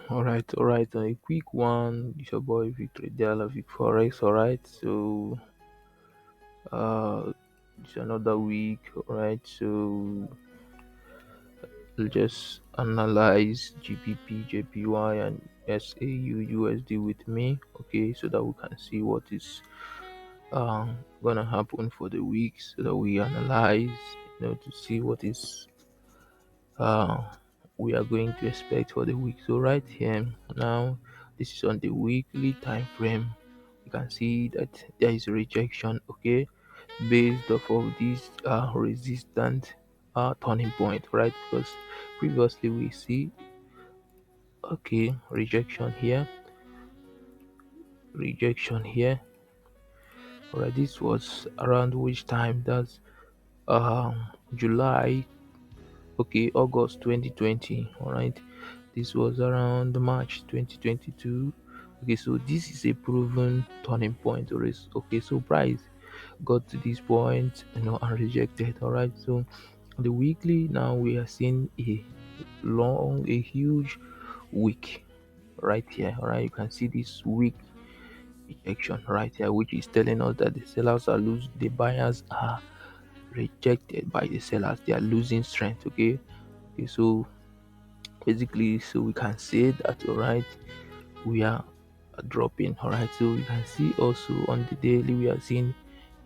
All right. A quick one. It's your boy Victor Diala Vic Forex. All right. So, uh, it's another week. All right. So, we'll just analyze GBP, JPY, and XAUUSD with me. Okay. So that we can see what is gonna happen for the week. So that we analyze, to see what is uh, we are going to expect for the week. So right here now, this is on the weekly time frame. You can see that there is rejection, okay, based off of this resistant turning point, right? Because previously we see, okay, rejection here. All right, this was around which time? That's July, okay, August 2020. All right, this was around March 2022. Okay, so this is a proven turning point. Okay, so price got to this point, and rejected. All right, so the weekly now we are seeing a huge wick right here. All right, you can see this wick rejection right here, which is telling us that the sellers are losing, the buyers are rejected by the sellers, they are losing strength. Okay, so basically, so we can say that, all right, we are dropping. All right, so you can see also on the daily we are seeing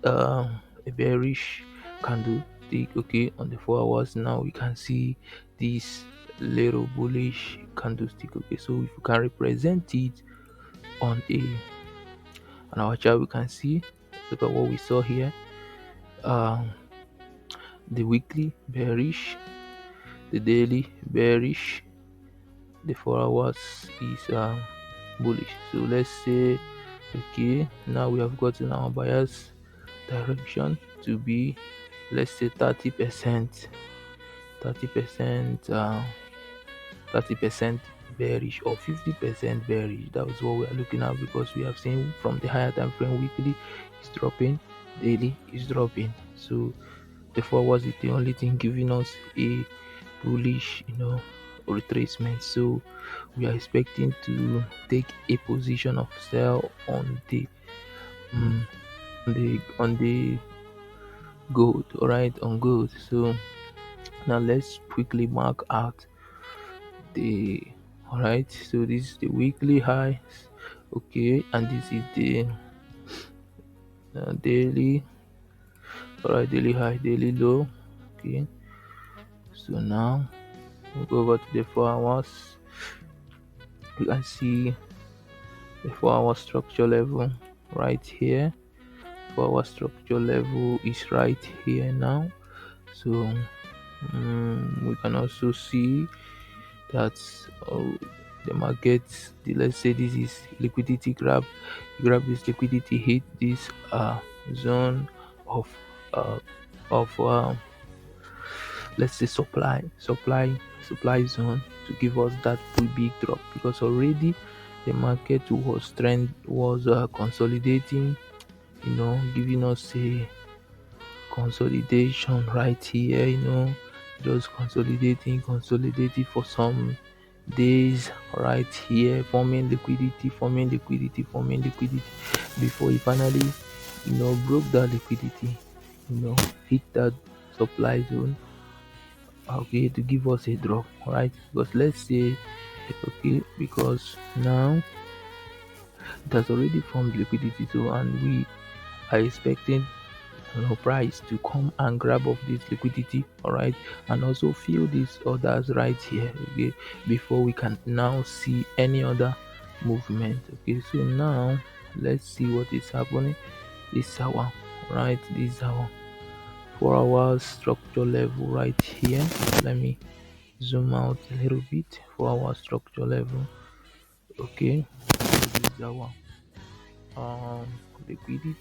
a bearish candlestick. Okay, on the 4 hours now we can see this little bullish candlestick. Okay, so if you can represent it on our chart, we can see, look at what we saw here. um the weekly bearish, the daily bearish, the 4 hours is bullish. So let's say, okay, now we have gotten our bias direction to be, let's say, 30%, 30% 30% bearish, or 50% bearish. That is what we are looking at, because we have seen from the higher time frame, weekly is dropping, daily is dropping. So the forward is the only thing giving us a bullish, retracement. So we are expecting to take a position of sell on mm, the gold. All right, on gold. So now let's quickly mark out the, all right, so this is the weekly highs, okay, and this is the daily, all right, daily high, daily low. Okay, so now we'll go over to the 4 hours. You can see the 4 hour structure level right here. 4 hour structure level is right here now. So we can also see that, uh, the market, let's say this is liquidity grab this liquidity, hit this zone of uh of let's say supply zone, to give us that pretty big drop, because already the market was consolidating, giving us a consolidation right here, just consolidating for some days right here, forming liquidity before it finally, broke that liquidity, hit that supply zone, okay, to give us a drop, right? Because let's say, okay, because now it has already formed liquidity, so, and we are expecting, price to come and grab of this liquidity, all right, and also fill these orders right here, okay, before we can now see any other movement. Okay, so now let's see what is happening. This hour, right, this hour, 4 hours structure level right here. Let me zoom out a little bit. 4 hour structure level, okay, so this is our um liquidity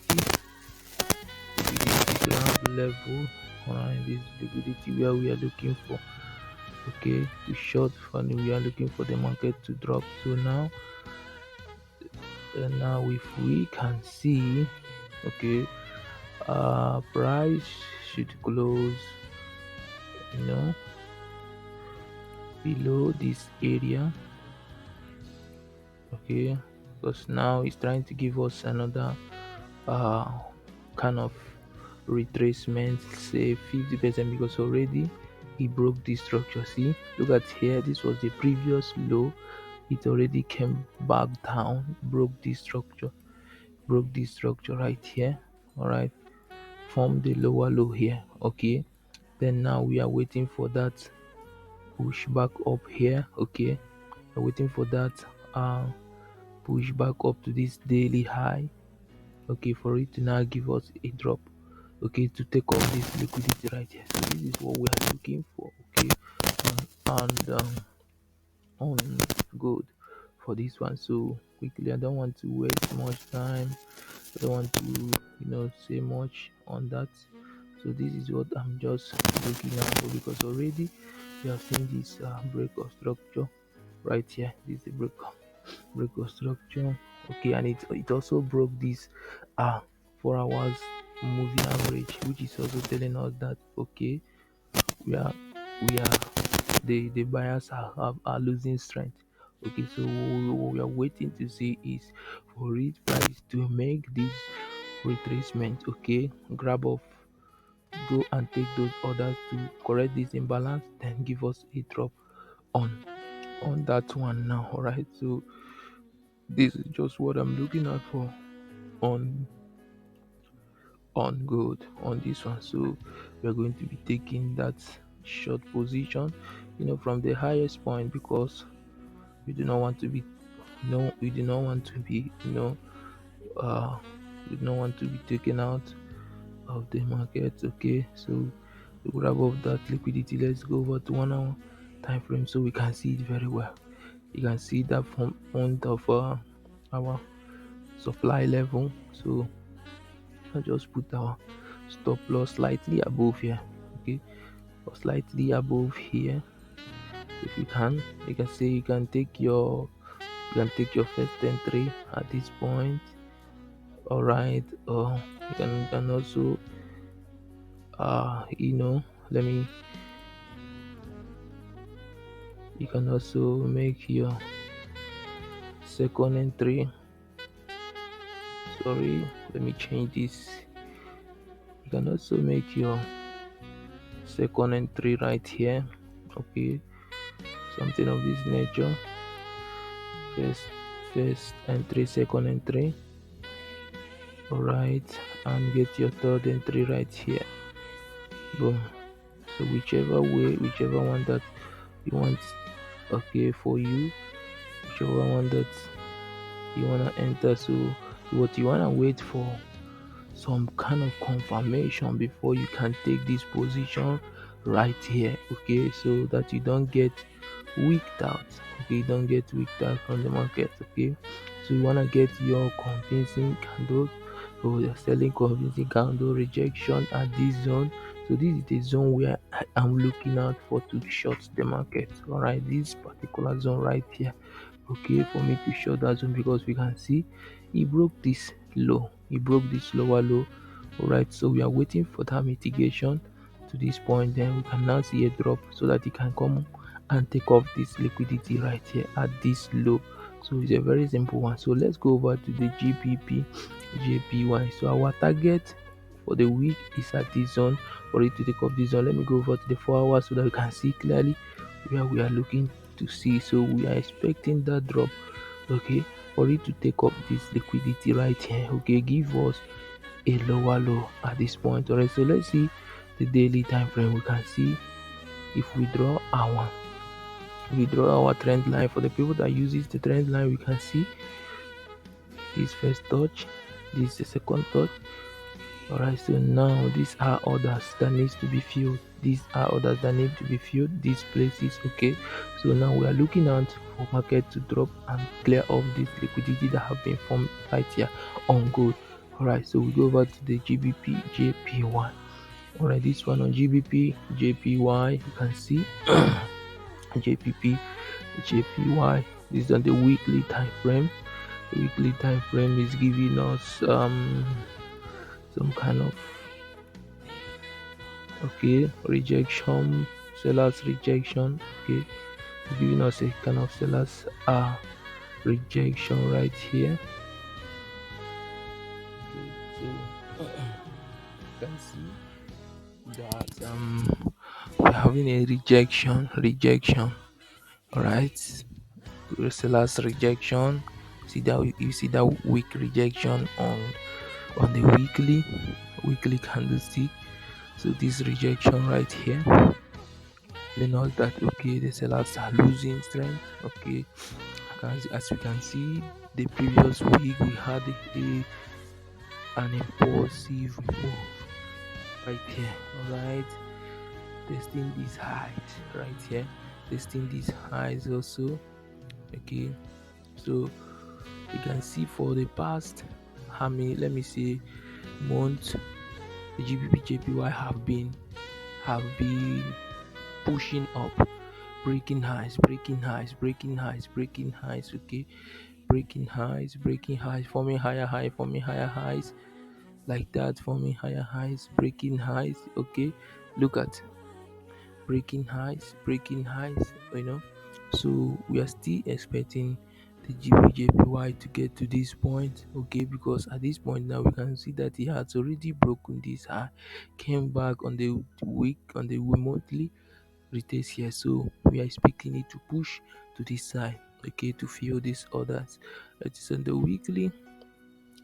grab level. Alright, this liquidity where we are looking for, okay, to short funny, we are looking for the market to drop. So now, if we can see, okay, price should close, you know below this area, okay, because now it's trying to give us another uh kind of retracement, say 50%, because already he broke this structure. See, look at here, this was the previous low. It already came back down, broke this structure right here. All right, form the lower low here. Okay, then now we are waiting for that push back up here. Okay, we're waiting for that uh push back up to this daily high. Okay, for it to now give us a drop, okay, to take off this liquidity right here. So this is what we are looking for. Okay, and on good for this one. So quickly, I don't want to waste much time, I don't want to say much on that. So this is what I'm just looking out for, because already we have seen this break of structure right here. This is the break of structure. Okay, and it also broke this 4 hours moving average, which is also telling us that okay, we are we are the buyers are losing strength. Okay, so what we are waiting to see is for it price to make this retracement. Okay, grab off, go and take those orders to correct this imbalance, then give us a drop on that one now. All right, so this is just what I'm looking at for on good on this one. So we're going to be taking that short position, from the highest point, because we do not want to be we do not want to be uh we do not want to be taken out of the market. Okay, so to grab up that liquidity, let's go over to 1 hour time frame so we can see it very well. You can see that from point of our supply level. So I'll just put our stop loss slightly above here. Okay, or slightly above here. If you can say you can take your first entry at this point. All right, you can also let me you can also make your second entry. Sorry, let me change this. You can also make your second entry right here. Okay, something of this nature. First first entry, second entry. All right, and get your third entry right here. Boom. So whichever one that you want, okay, for you, whichever one that you wanna enter. So what you wanna wait for some kind of confirmation before you can take this position right here. Okay, so that you don't get wicked out. Okay, you don't get wicked out from the market. Okay, so you wanna get your convincing candles. So you're selling convincing candle rejection at this zone. So this is the zone where I am looking out for to short the market. All right, this particular zone right here. Okay, for me to short that zone, because we can see he broke this low, he broke this lower low. All right, so we are waiting for that mitigation to this point, then we can now see a drop so that he can come and take off this liquidity right here at this low. So it's a very simple one. So let's go over to the GBP JPY. So our target for the week is at this zone. For it to take off this zone, let me go over to the 4 hours so that we can see clearly where we are looking to see. So we are expecting that drop, okay, for it to take up this liquidity right here. Okay, give us a lower low at this point. All right, so let's see the daily time frame. We can see if we draw our trend line. For the people that uses the trend line, we can see this first touch, this is the second touch. All right, so now these are orders that needs to be filled, these are orders that need to be filled, these places. Okay, so now we are looking out for market to drop and clear off this liquidity that have been formed right here on gold. All right, so we go over to the GBP JPY. All right, this one on GBP JPY, you can see JPP JPY. This is on the weekly time frame. The weekly time frame is giving us some kind of rejection, sellers rejection. Okay, giving us a kind of sellers rejection right here. Okay, so you can see that we're having a rejection. All right, sellers rejection. See that you see that weak rejection on the weekly candlestick. So this rejection right here telling us that okay, the sellers are losing strength. Okay, as we can see, the previous week we had an impulsive move right here. All right, testing these highs right here, testing these highs also. Okay, so you can see for the past how many, let me say, months, the GBPJPY have been pushing up, breaking highs, okay, breaking highs, forming higher highs, like that, forming higher highs, breaking highs. Okay, look at breaking highs, so we are still expecting the GBJPY to get to this point. Okay, because at this point now we can see that it has already broken this high, came back on the week, on the monthly retest here, so we are expecting it to push to this side, okay, to fill these orders. It is on the weekly.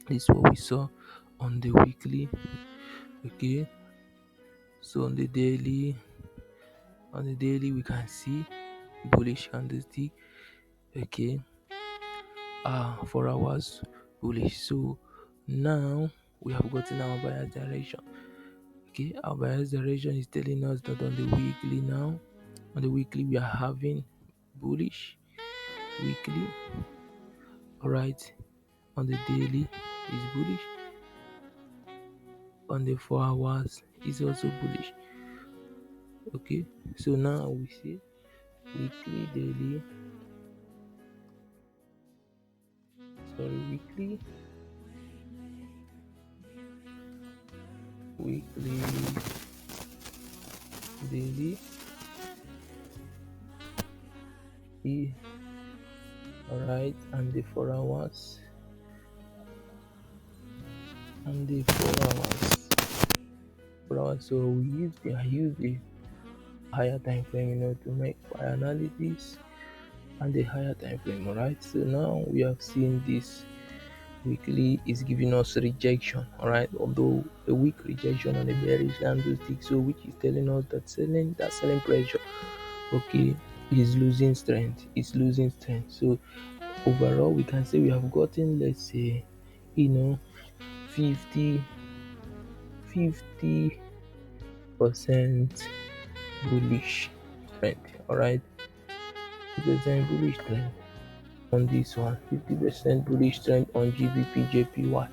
This is what we saw on the weekly. Okay, so on the daily we can see bullish candlestick. Okay, 4 hours bullish. So now we have gotten our buyer's direction. Okay, our buyer's direction is telling us that on the weekly now, on the weekly we are having bullish weekly. All right, on the daily is bullish, on the 4 hours is also bullish. Okay, so now we see weekly, daily, weekly, daily, all right, and the 4 hours, and the 4 hours. So I use the higher time frame, to make my analysis, and the higher time frame. All right, so now we have seen this weekly is giving us rejection. All right, although a weak rejection on a bearish candlestick, so which is telling us that selling pressure, okay, is losing strength. So overall we can say we have gotten, let's say, 50 percent bullish trend. All right, 50% bullish trend on this one, 50% bullish trend on GBPJPY.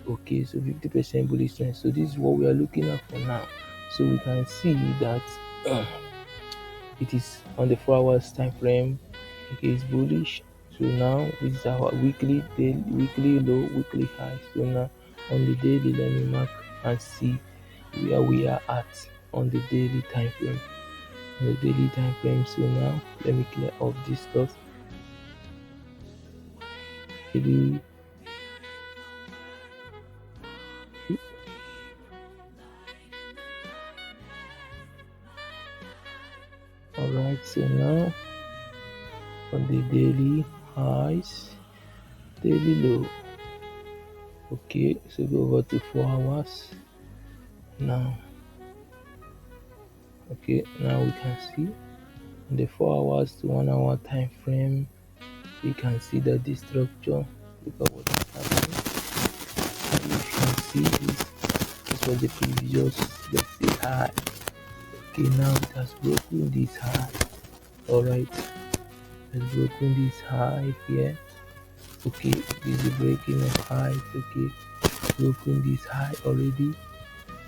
Okay, so 50% bullish trend. So this is what we are looking at for now. So we can see that it is on the 4 hours time frame. Okay, it's bullish. So now this is our weekly, daily, weekly low, weekly high. So now on the daily, let me mark and see where we are at on the daily time frame. On the daily time frame. So now let me clear off this stuff. Maybe all right. So now on the daily highs, daily low. Okay, so go over to 4 hours now. Okay, now we can see in the 4 hours to 1 hour time frame, we can see that the structure, look at what is happening. And you can see this was the previous, let's say, high. Okay, now it has broken this high. All right, it has broken this high here. Okay, this is the breaking of highs. Okay, broken this high already,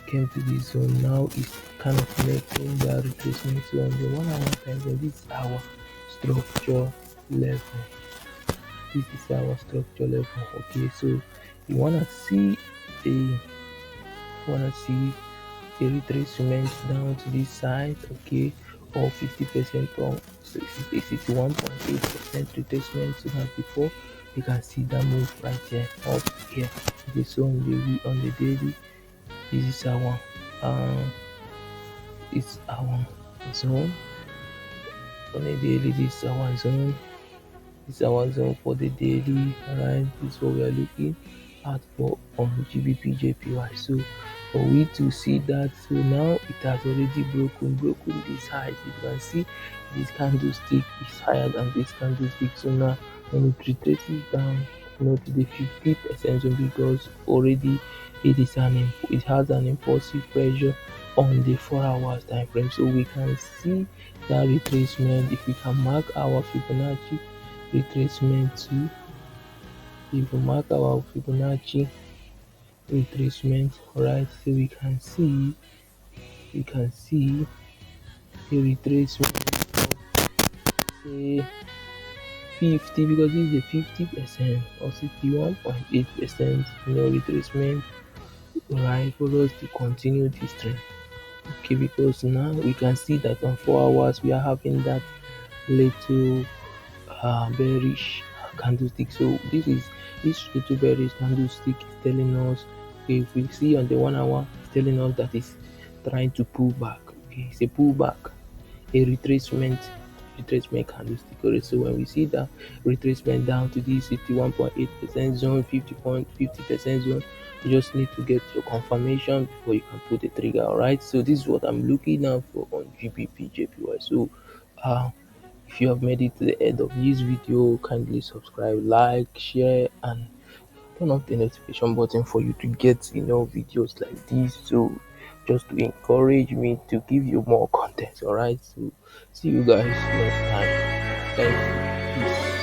came to this zone. Now it's kind of making that retracement. So on the 1 hour time frame, this is our structure level. Okay, so you wanna see a retracement down to this side, okay, or 50% or 61.8% retracement to have before You can see that move right there up here. Okay, so on the daily, this is our um it's our zone. On the daily, this is our zone. This is our zone for the daily. Alright, this is what we are looking at for on GBPJPY. So for we to see that, so now it has already broken this height. You can see this candlestick is higher than this candlestick. So now when it retraces down, to the 50% zone, because already it has an impulsive pressure on the 4 hours time frame. So we can see that retracement. If we can mark our Fibonacci retracement to, if we mark our Fibonacci retracement, right, so we can see a retracement of say 50, because this is a 50% or 61.8% retracement, right, for us to continue this trend. Okay, because now we can see that on 4 hours we are having that little bearish candlestick. So this little bearish candlestick is telling us, okay, if we see on the 1 hour, it's telling us that it's trying to pull back. Okay, it's a pullback, a retracement candlestick. Okay, so when we see that retracement down to this 61.8% zone, 50% zone, you just need to get your confirmation before you can pull the trigger. All right, so this is what I'm looking out for on GBPJPY. So uh if you have made it to the end of this video, kindly subscribe, like, share, and turn on the notification button for you to get videos like this. So just to encourage me to give you more content. All right. So see you guys next time. Thank you. Peace.